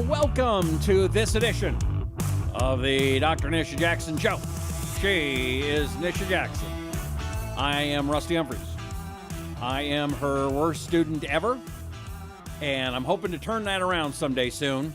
welcome to this edition of the Dr. Nisha Jackson Show. She is Nisha Jackson. I am Rusty Humphries. I am her worst student ever, and I'm hoping to turn that around someday soon.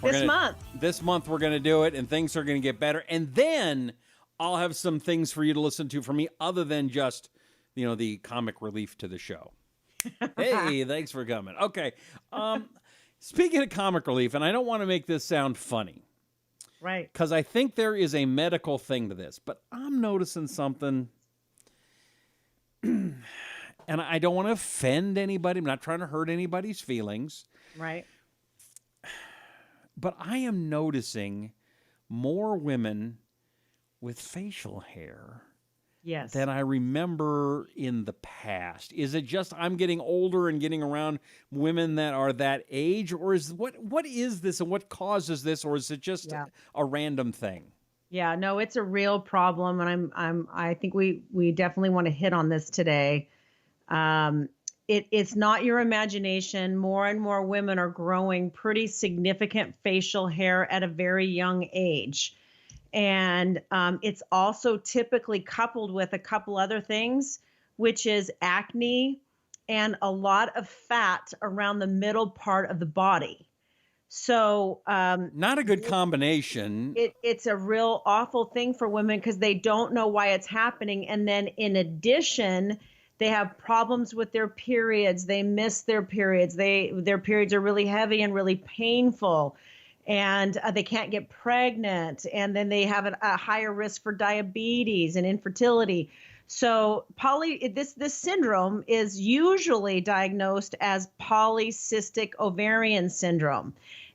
This month we're going to do it, and things are going to get better. And then I'll have some things for you to listen to from me other than just, the comic relief to the show. Hey, thanks for coming. Okay. Speaking of comic relief, and I don't want to make this sound funny. Right. Because I think there is a medical thing to this, but I'm noticing something, and I don't want to offend anybody. I'm not trying to hurt anybody's feelings. Right. But I am noticing more women with facial hair than I remember in the past. Is it just I'm getting older and getting around women that are that age, or is what is this and what causes this, or is it just a random thing? Yeah, no, it's a real problem, and I think we definitely want to hit on this today. It's not your imagination. More and more women are growing pretty significant facial hair at a very young age. And it's also typically coupled with a couple other things, which is acne and a lot of fat around the middle part of the body. So not a good combination. It's a real awful thing for women because they don't know why it's happening. And then in addition, they have problems with their periods. They miss their periods. Their periods are really heavy and really painful. And they can't get pregnant, and then they have a higher risk for diabetes and infertility. So this syndrome is usually diagnosed as Polycystic Ovarian Syndrome.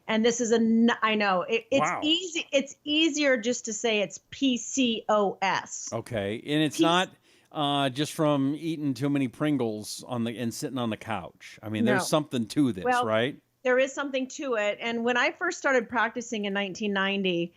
And this is easy. It's easier just to say it's PCOS. Okay. And it's not just from eating too many Pringles and sitting on the couch. I mean, there's something to this, right? There is something to it. And when I first started practicing in 1990,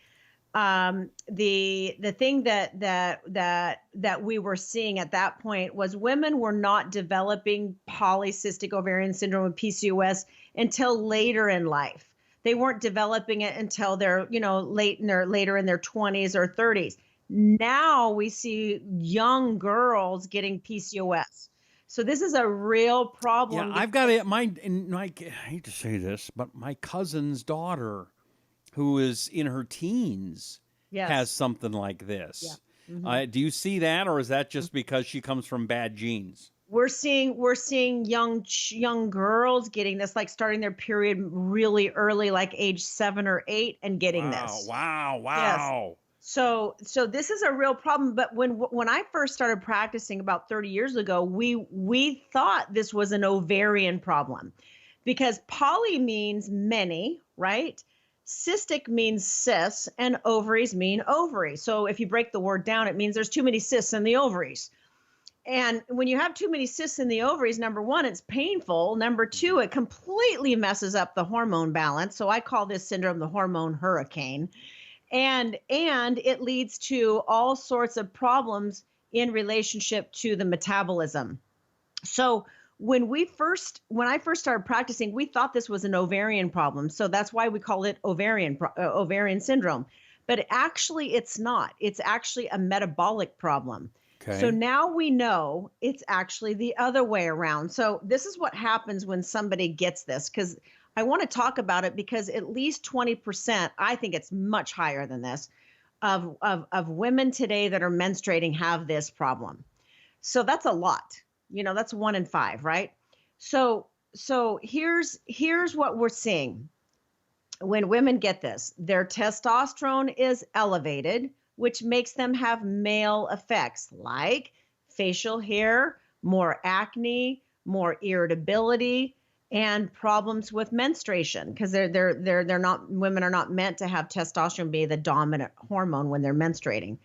the thing that we were seeing at that point was women were not developing Polycystic Ovarian Syndrome and PCOS until later in life. They weren't developing it until they're, later in their 20s or 30s. Now we see young girls getting PCOS. So this is a real problem. Yeah, I've got it. I hate to say this, but my cousin's daughter, who is in her teens, has something like this. Yeah. Mm-hmm. Do you see that, or is that just because she comes from bad genes? We're seeing young girls getting this, like starting their period really early, like age 7 or 8, and getting this. Wow! Yes. So this is a real problem. But when I first started practicing about 30 years ago, we thought this was an ovarian problem, because poly means many, right? Cystic means cis, and ovaries mean ovary. So if you break the word down, it means there's too many cysts in the ovaries. And when you have too many cysts in the ovaries, number one, it's painful. Number two, it completely messes up the hormone balance. So I call this syndrome the hormone hurricane. And it leads to all sorts of problems in relationship to the metabolism. So when I first started practicing, we thought this was an ovarian problem. So that's why we call it ovarian syndrome. But actually, it's not. It's actually a metabolic problem. Okay. So now we know it's actually the other way around. So this is what happens when somebody gets this, because I want to talk about it because at least 20%, I think it's much higher than this, of women today that are menstruating have this problem. So that's a lot. That's 1 in 5, right? So here's what we're seeing. When women get this, their testosterone is elevated, which makes them have male effects like facial hair, more acne, more irritability, and problems with menstruation, because women are not meant to have testosterone be the dominant hormone when they're menstruating.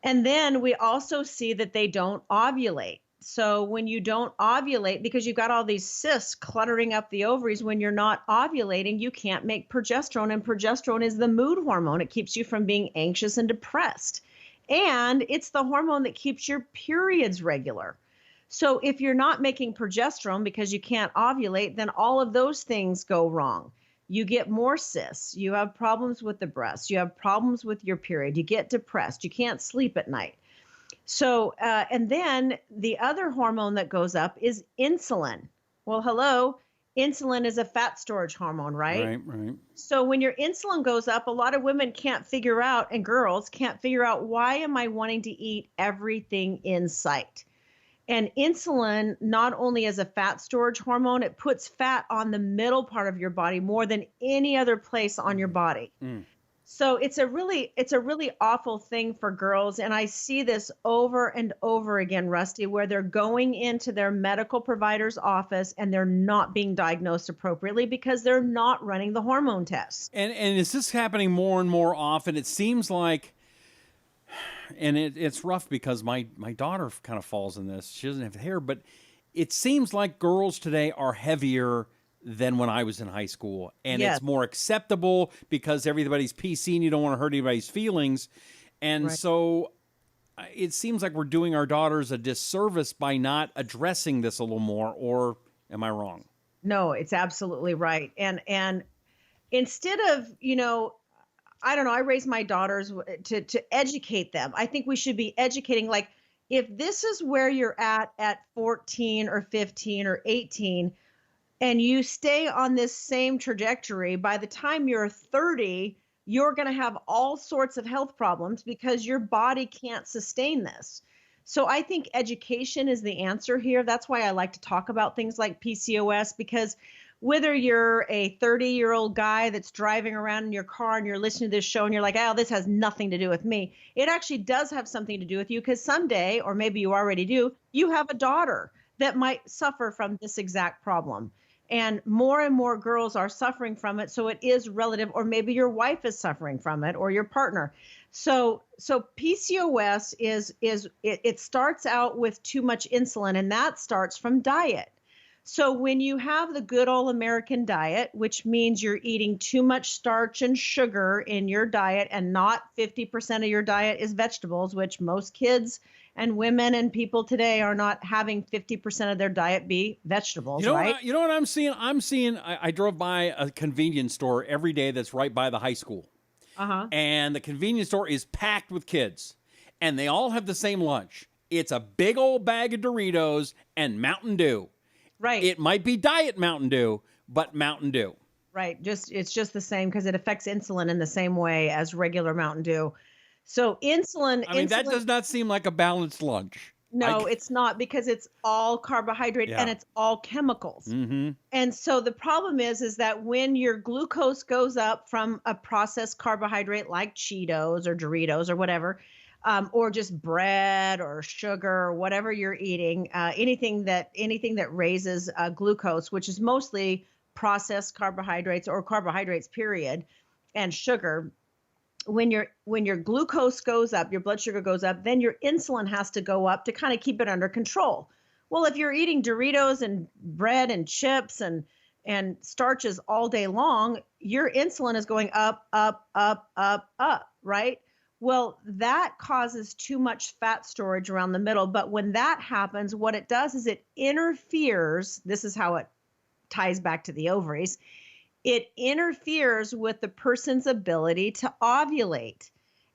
And then we also see that they don't ovulate. So when you don't ovulate, because you've got all these cysts cluttering up the ovaries, when you're not ovulating, you can't make progesterone, and progesterone is the mood hormone. It keeps you from being anxious and depressed. And it's the hormone that keeps your periods regular. So if you're not making progesterone because you can't ovulate, then all of those things go wrong. you get more cysts, you have problems with the breast, you have problems with your period, you get depressed, you can't sleep at night. So, and then the other hormone that goes up is insulin. Well, hello, insulin is a fat storage hormone, right? Right, right. So when your insulin goes up, a lot of women can't figure out, and girls can't figure out, why am I wanting to eat everything in sight? And insulin, not only as a fat storage hormone, it puts fat on the middle part of your body more than any other place on your body. Mm. So it's a really awful thing for girls. And I see this over and over again, Rusty, where they're going into their medical provider's office and they're not being diagnosed appropriately because they're not running the hormone tests. And is this happening more and more often? It seems like, and it's rough because my daughter kind of falls in this. She doesn't have hair, but it seems like girls today are heavier than when I was in high school. And Yes. it's more acceptable because everybody's PC and you don't want to hurt anybody's feelings. And Right. so it seems like we're doing our daughters a disservice by not addressing this a little more, or am I wrong? No, it's absolutely right. And instead of, I don't know, I raise my daughters to educate them. I think we should be educating, like, if this is where you're at 14 or 15 or 18, and you stay on this same trajectory, by the time you're 30, you're going to have all sorts of health problems because your body can't sustain this. So I think education is the answer here. That's why I like to talk about things like PCOS, because whether you're a 30-year-old guy that's driving around in your car and you're listening to this show and you're like, oh, this has nothing to do with me, it actually does have something to do with you, because someday, or maybe you already do, you have a daughter that might suffer from this exact problem. And more girls are suffering from it. So it is relative, or maybe your wife is suffering from it, or your partner. So PCOS it starts out with too much insulin, and that starts from diet. So when you have the good old American diet, which means you're eating too much starch and sugar in your diet, and not 50% of your diet is vegetables, which most kids and women and people today are not having 50% of their diet be vegetables, right? You know what I'm seeing? I drove by a convenience store every day that's right by the high school. Uh-huh. And the convenience store is packed with kids. And they all have the same lunch. It's a big old bag of Doritos and Mountain Dew. Right. It might be Diet Mountain Dew, but Mountain Dew. Right. It's just the same, because it affects insulin in the same way as regular Mountain Dew. So insulin. I mean, that does not seem like a balanced lunch. No, it's not, because it's all carbohydrate and it's all chemicals. Mm-hmm. And so the problem is that when your glucose goes up from a processed carbohydrate like Cheetos or Doritos or whatever, or just bread or sugar or whatever you're eating, anything that raises glucose, which is mostly processed carbohydrates or carbohydrates, period, and sugar. When your glucose goes up, your blood sugar goes up, then your insulin has to go up to kind of keep it under control. Well, if you're eating Doritos and bread and chips and starches all day long, your insulin is going up, right? Well, that causes too much fat storage around the middle. But when that happens, what it does is it interferes. This is how it ties back to the ovaries. It interferes with the person's ability to ovulate.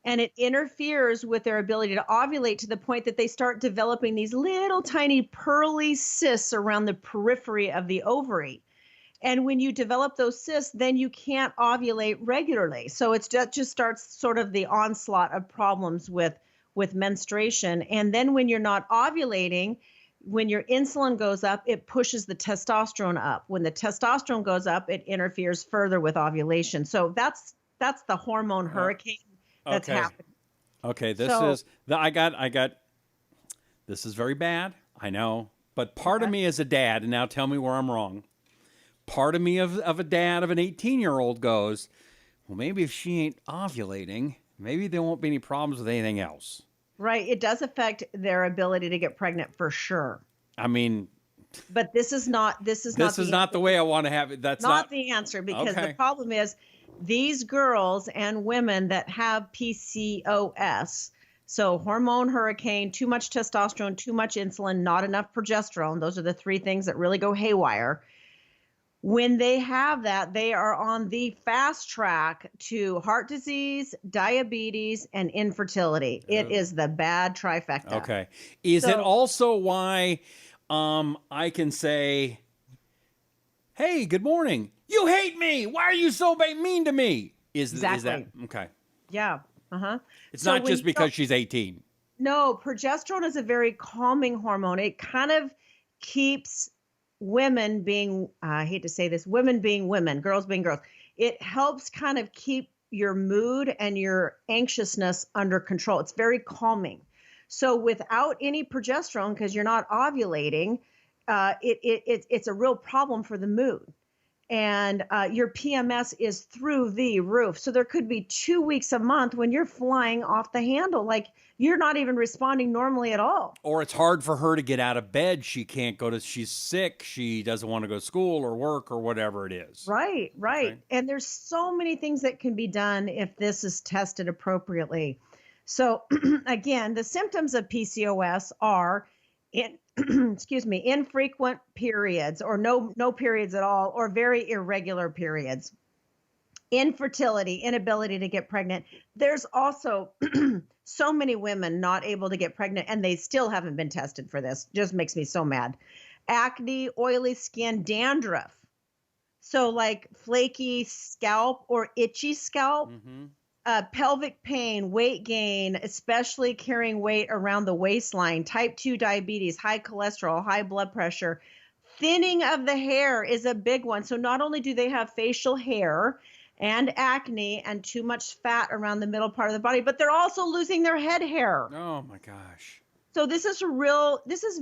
And it interferes with their ability to ovulate to the point that they start developing these little tiny pearly cysts around the periphery of the ovary. And when you develop those cysts, then you can't ovulate regularly. So it just starts sort of the onslaught of problems with menstruation. And then when you're not ovulating, when your insulin goes up, it pushes the testosterone up. When the testosterone goes up, it interferes further with ovulation. So that's the hormone hurricane that's happening. Okay, this is very bad, I know. But part of me as a dad, and now tell me where I'm wrong, part of me of a dad of an 18-year-old goes, well, maybe if she ain't ovulating, maybe there won't be any problems with anything else. Right. It does affect their ability to get pregnant for sure. I mean, but this is not the way I want to have it. That's not the answer, because the problem is these girls and women that have PCOS, so hormone hurricane, too much testosterone, too much insulin, not enough progesterone. Those are the three things that really go haywire. When they have that, they are on the fast track to heart disease, diabetes, and infertility. It is the bad trifecta. Okay. Is it also why I can say, hey, good morning. You hate me. Why are you so mean to me? Is that okay? Yeah. It's not just because she's 18. No, progesterone is a very calming hormone. It kind of keeps women being, I hate to say this, women being women, girls being girls. It helps kind of keep your mood and your anxiousness under control. It's very calming. So without any progesterone, because you're not ovulating, it's a real problem for the mood. And your PMS is through the roof. So there could be 2 weeks a month when you're flying off the handle, like you're not even responding normally at all. Or it's hard for her to get out of bed. She can't go to, she's sick. She doesn't want to go to school or work or whatever it is. Right. Okay. And there's so many things that can be done if this is tested appropriately. So again, the symptoms of PCOS are infrequent periods, or no periods at all, or very irregular periods. Infertility, inability to get pregnant. There's also so many women not able to get pregnant, and they still haven't been tested for this. Just makes me so mad. Acne, oily skin, dandruff. So like flaky scalp or itchy scalp. Pelvic pain, weight gain, especially carrying weight around the waistline, type 2 diabetes, high cholesterol, high blood pressure. Thinning of the hair is a big one. So not only do they have facial hair and acne and too much fat around the middle part of the body, but they're also losing their head hair. Oh my gosh. So this is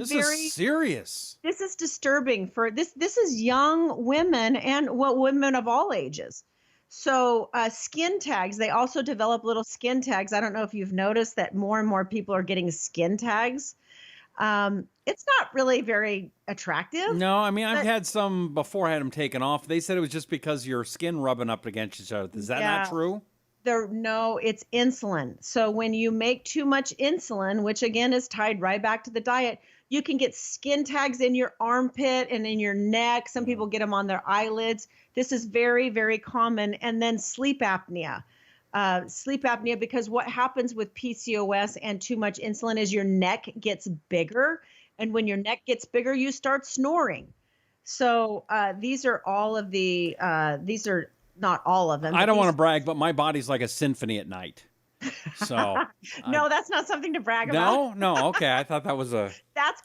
very serious. This is disturbing for this. This is young women and women of all ages. So skin tags, they also develop little skin tags. I don't know if you've noticed that more and more people are getting skin tags. It's not really very attractive. No, I mean, I've had some before I had them taken off. They said it was just because your skin rubbing up against each other. Is that not true? No, it's insulin. So when you make too much insulin, which again is tied right back to the diet, you can get skin tags in your armpit and in your neck. Some people get them on their eyelids. This is very, very common. And then sleep apnea. Because what happens with PCOS and too much insulin is your neck gets bigger. And when your neck gets bigger, you start snoring. So these are not all of them. I don't want to brag, but my body's like a symphony at night. So no, that's not something to brag about. No. Okay. I thought that was that's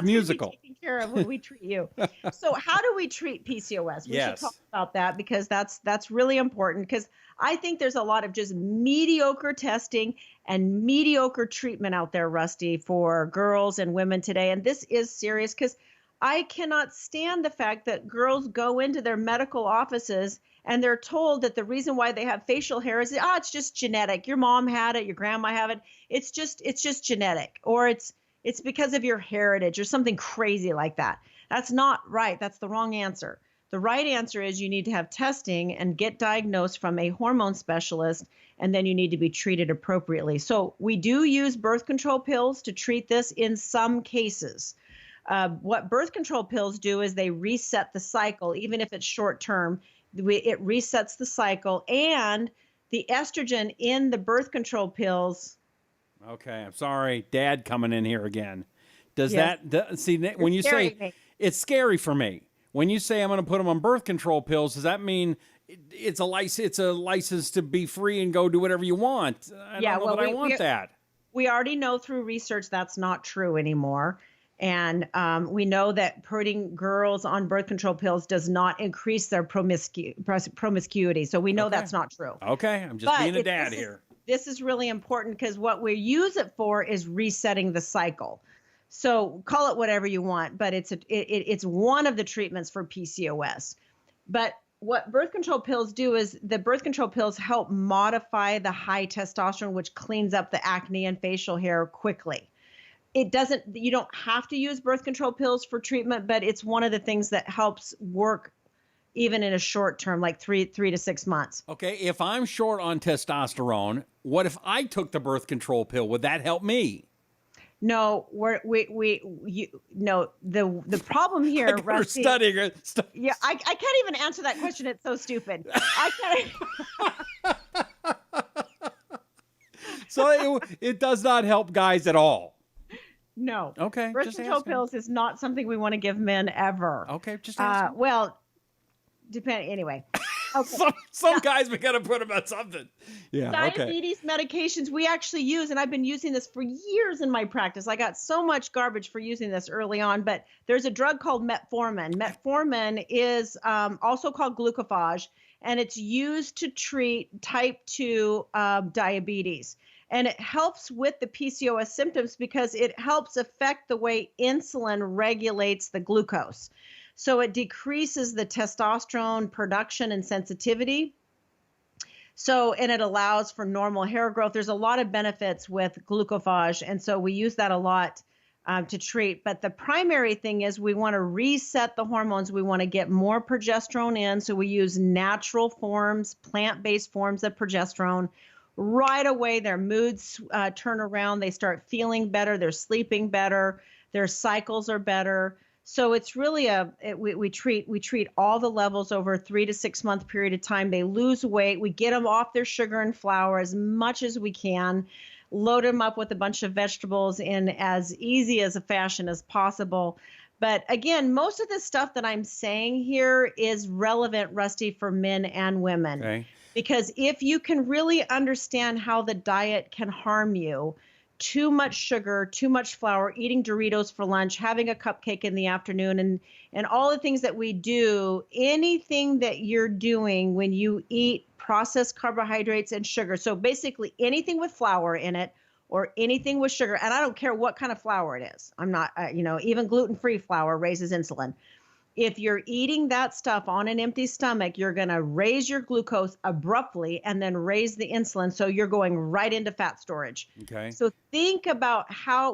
musical. Gonna be taken care of when we treat you. So how do we treat PCOS? We should talk about that, because that's really important, because I think there's a lot of just mediocre testing and mediocre treatment out there, Rusty, for girls and women today. And this is serious, because I cannot stand the fact that girls go into their medical offices and they're told that the reason why they have facial hair is, it's just genetic. Your mom had it, your grandma had it. It's just genetic, or it's because of your heritage or something crazy like that. That's not right. That's the wrong answer. The right answer is you need to have testing and get diagnosed from a hormone specialist, and then you need to be treated appropriately. So we do use birth control pills to treat this in some cases. What birth control pills do is they reset the cycle, even if it's short term. It resets the cycle, and the estrogen in the birth control pills. Okay, I'm sorry, Dad coming in here again. Does Yes. see when you say it's scary for me? When you say I'm going to put them on birth control pills, does that mean it's a license to be free and go do whatever you want? I don't know that I want that. We already know through research that's not true anymore. And we know that putting girls on birth control pills does not increase their promiscuity. So we know that's not true. Okay, I'm just being a dad here. This is really important, because what we use it for is resetting the cycle. So call it whatever you want, but it's one of the treatments for PCOS. But what birth control pills do is the birth control pills help modify the high testosterone, which cleans up the acne and facial hair quickly. You don't have to use birth control pills for treatment, but it's one of the things that helps work even in a short term, like 3 to 6 months. Okay, if I'm short on testosterone, what if I took the birth control pill? Would that help me? No, the problem here, We're Rusty. studying it. Yeah, I can't even answer that question. It's so stupid. I can't. So it does not help guys at all. No. Okay. Birth just control asking. pills is not something we want to give men ever. Okay, just asking. Well, anyway. Okay. Some guys, we got to put them on something. Yeah. Diabetes medications we actually use, and I've been using this for years in my practice. I got so much garbage for using this early on, but there's a drug called metformin. Metformin is also called glucophage, and it's used to treat type 2 diabetes. And it helps with the PCOS symptoms because it helps affect the way insulin regulates the glucose. So it decreases the testosterone production and sensitivity. And it allows for normal hair growth. There's a lot of benefits with glucophage. And so we use that a lot to treat. But the primary thing is we want to reset the hormones. We want to get more progesterone in. So we use natural forms, plant-based forms of progesterone. Right away, their moods turn around. They start feeling better. They're sleeping better. Their cycles are better. So it's really we treat all the levels over a 3 to 6 month period of time. They lose weight. We get them off their sugar and flour as much as we can, load them up with a bunch of vegetables in as easy as a fashion as possible. But again, most of the stuff that I'm saying here is relevant, Rusty, for men and women. Okay. Because if you can really understand how the diet can harm you, too much sugar, too much flour, eating Doritos for lunch, having a cupcake in the afternoon, and all the things that we do, anything that you're doing when you eat processed carbohydrates and sugar. So basically anything with flour in it or anything with sugar, and I don't care what kind of flour it is. I'm not, even gluten-free flour raises insulin. If you're eating that stuff on an empty stomach, you're going to raise your glucose abruptly and then raise the insulin. So you're going right into fat storage. Okay. So think about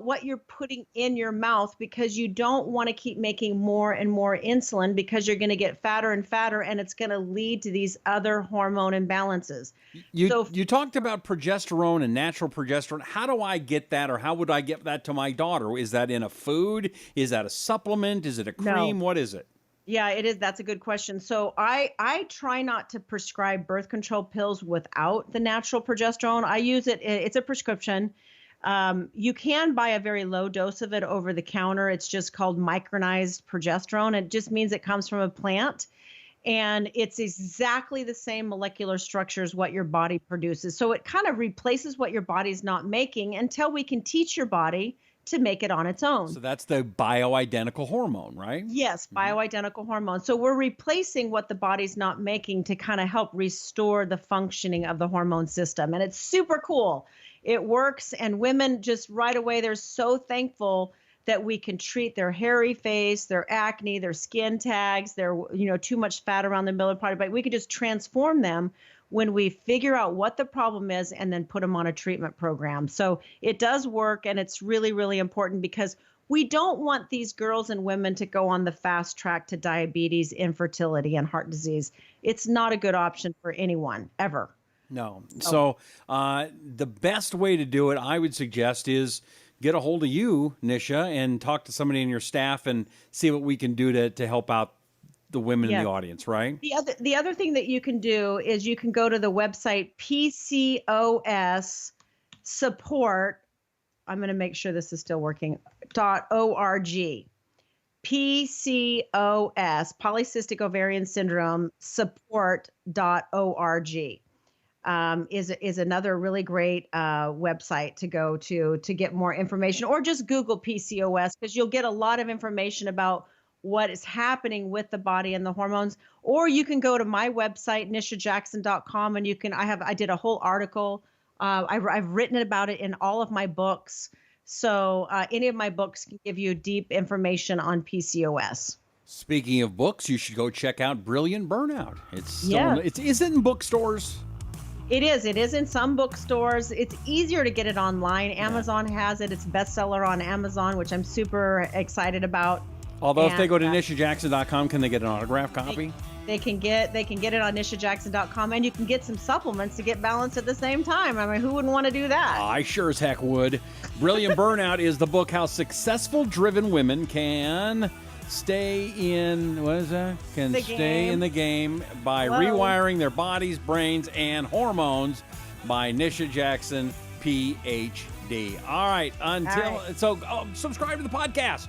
what you're putting in your mouth, because you don't want to keep making more and more insulin, because you're going to get fatter and fatter, and it's going to lead to these other hormone imbalances. You talked about progesterone and natural progesterone. How do I get that, or how would I get that to my daughter? Is that in a food? Is that a supplement? Is it a cream? No. What is it? Yeah, it is. That's a good question. So I try not to prescribe birth control pills without the natural progesterone. I use it. It's a prescription. You can buy a very low dose of it over the counter. It's just called micronized progesterone. It just means it comes from a plant. And it's exactly the same molecular structure as what your body produces. So it kind of replaces what your body's not making until we can teach your body to make it on its own. So that's the bioidentical hormone, right? Yes, bioidentical hormone. So we're replacing what the body's not making to kind of help restore the functioning of the hormone system. And it's super cool. It works. And women just right away, they're so thankful that we can treat their hairy face, their acne, their skin tags, their too much fat around the middle part. But we can just transform them when we figure out what the problem is and then put them on a treatment program. So it does work, and it's really, really important, because we don't want these girls and women to go on the fast track to diabetes, infertility, and heart disease. It's not a good option for anyone, ever. No. So the best way to do it, I would suggest, is get a hold of you, Nisha, and talk to somebody in your staff and see what we can do to help out the women in the audience, right? The other thing that you can do is you can go to the website PCOS support. I'm going to make sure this is still working. .org. PCOS, Polycystic Ovarian Syndrome support.org is another really great website to go to get more information, or just Google PCOS, because you'll get a lot of information about what is happening with the body and the hormones. Or you can go to my website, nishajackson.com, and I did a whole article. I've written about it in all of my books. So any of my books can give you deep information on PCOS. Speaking of books, you should go check out Brilliant Burnout. Is it in bookstores? It is. It is in some bookstores. It's easier to get it online. Amazon has it. It's bestseller on Amazon, which I'm super excited about. Although if they go to nishajackson.com, can they get an autographed copy? They can get it on nishajackson.com, and you can get some supplements to get balanced at the same time. I mean, who wouldn't want to do that? I sure as heck would. Brilliant Burnout is the book how successful driven women can stay in the game by rewiring their bodies, brains, and hormones by Nisha Jackson, PhD. All right, subscribe to the podcast.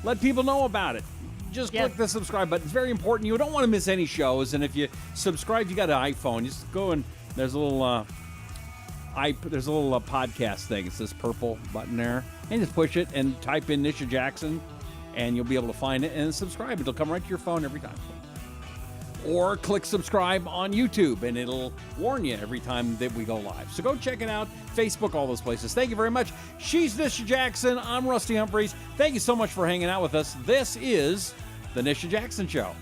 Let people know about it. Just click the subscribe button. It's very important. You don't want to miss any shows. And if you subscribe, you got an iPhone. Just go and there's a little podcast thing. It's this purple button there, and just push it and type in Nisha Jackson, and you'll be able to find it and subscribe. It'll come right to your phone every time. Or click subscribe on YouTube, and it'll warn you every time that we go live. So go check it out. Facebook, all those places. Thank you very much. She's Nisha Jackson. I'm Rusty Humphries. Thank you so much for hanging out with us. This is The Nisha Jackson Show.